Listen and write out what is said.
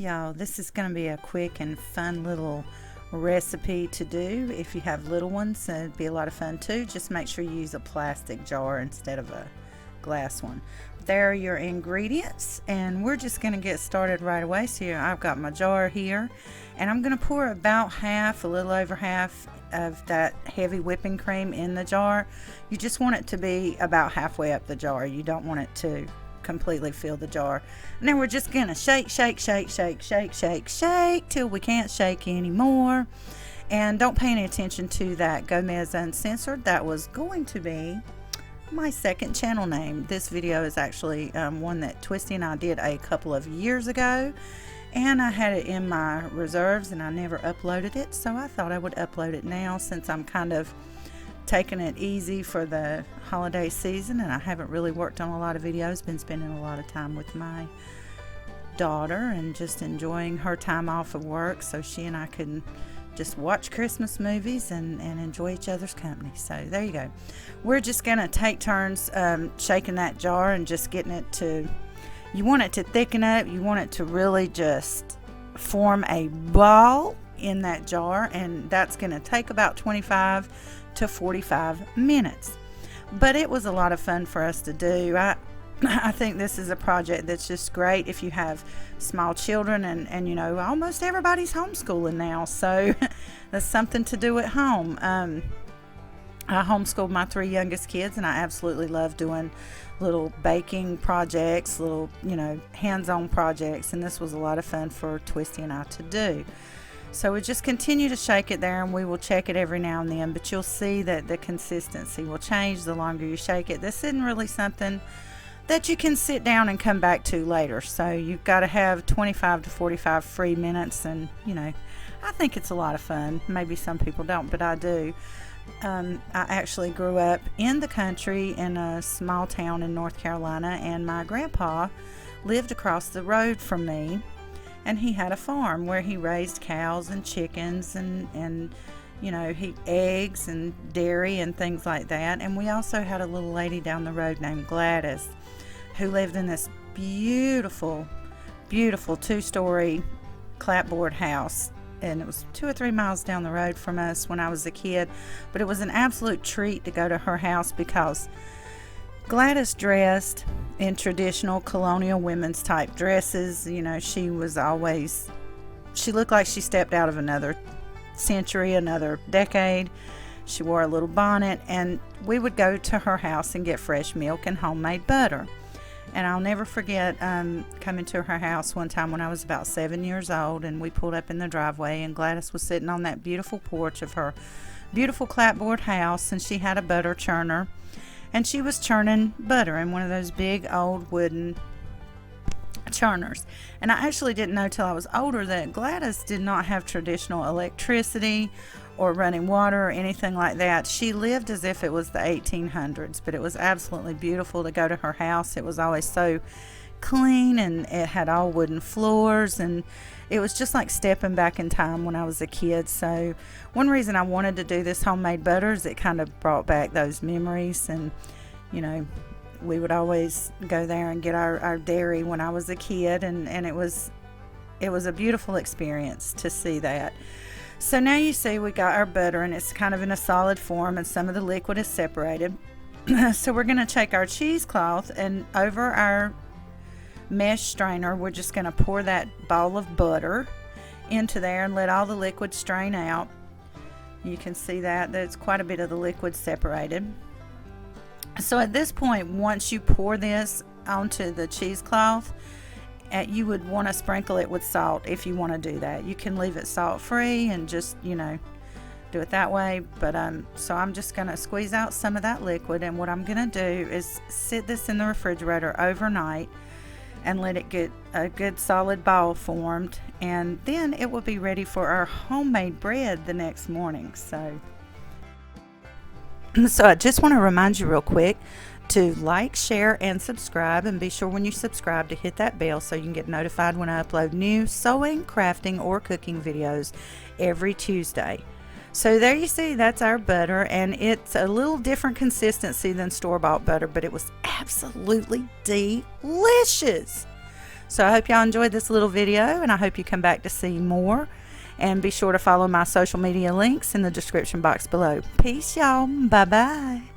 y'all, this is going to be a quick and fun little recipe to do. If you have little ones, it'd be a lot of fun too. Just make sure you use a plastic jar instead of a glass one. There are your ingredients, and we're just going to get started right away. So I've got my jar here, and I'm going to pour about half, a little over half of that heavy whipping cream in the jar. You just want it to be about halfway up the jar. You don't want it to completely fill the jar. And then we're just gonna shake till we can't shake anymore. And don't pay any attention to that Gomez Uncensored. That was going to be my second channel name. This video is actually one that Twisty and I did a couple of years ago, and I had it in my reserves and I never uploaded it, so I thought I would upload it now since I'm kind of taking it easy for the holiday season, and I haven't really worked on a lot of videos. Been spending a lot of time with my daughter and just enjoying her time off of work, so she and I can just watch Christmas movies and enjoy each other's company. So there you go. We're just gonna take turns shaking that jar and just getting it to, you want it to thicken up, you want it to really just form a ball in that jar, and that's gonna take about 25 to 45 minutes. But it was a lot of fun for us to do. I think this is a project that's just great if you have small children, and you know, almost everybody's homeschooling now, so that's something to do at home. I homeschooled my 3 youngest kids, and I absolutely love doing little baking projects, little, you know, hands-on projects, and this was a lot of fun for Twisty and I to do. So we just continue to shake it there, and we will check it every now and then, but you'll see that the consistency will change the longer you shake it. This isn't really something that you can sit down and come back to later, so you've got to have 25 to 45 free minutes, and you know, I think it's a lot of fun. Maybe some people don't, but I do. I actually grew up in the country in a small town in North Carolina, and my grandpa lived across the road from me, and he had a farm where he raised cows and chickens and you know, eggs and dairy and things like that. And we also had a little lady down the road named Gladys, who lived in this beautiful 2-story clapboard house, and it was 2 or 3 miles down the road from us when I was a kid. But it was an absolute treat to go to her house because Gladys dressed in traditional colonial women's type dresses. You know, she looked like she stepped out of another century, another decade. She wore a little bonnet, and we would go to her house and get fresh milk and homemade butter. And I'll never forget coming to her house one time when I was about 7 years old, and we pulled up in the driveway, and Gladys was sitting on that beautiful porch of her beautiful clapboard house, and she had a butter churner, and she was churning butter in one of those big old wooden churners. And I actually didn't know till I was older that Gladys did not have traditional electricity or running water or anything like that. She lived as if it was the 1800s, but it was absolutely beautiful to go to her house. It was always so clean, and it had all wooden floors, and it was just like stepping back in time when I was a kid. So one reason I wanted to do this homemade butter is it kind of brought back those memories. And you know, we would always go there and get our dairy when I was a kid, and it was a beautiful experience to see that. So now you see we got our butter, and it's kind of in a solid form, and some of the liquid is separated. So we're going to take our cheesecloth, and over our mesh strainer, we're just going to pour that ball of butter into there and let all the liquid strain out. You can see that there's quite a bit of the liquid separated. So at this point, once you pour this onto the cheesecloth, you would want to sprinkle it with salt if you want to do that. You can leave it salt free and just, you know, do it that way. But so I'm just going to squeeze out some of that liquid, and what I'm going to do is sit this in the refrigerator overnight and let it get a good solid ball formed, and then it will be ready for our homemade bread the next morning. So I just want to remind you real quick to like, share, and subscribe, and be sure when you subscribe to hit that bell so you can get notified when I upload new sewing, crafting, or cooking videos every Tuesday. So there you see, that's our butter, and it's a little different consistency than store-bought butter, but it was absolutely delicious. So I hope y'all enjoyed this little video, and I hope you come back to see more. And be sure to follow my social media links in the description box below. Peace, y'all. Bye-bye.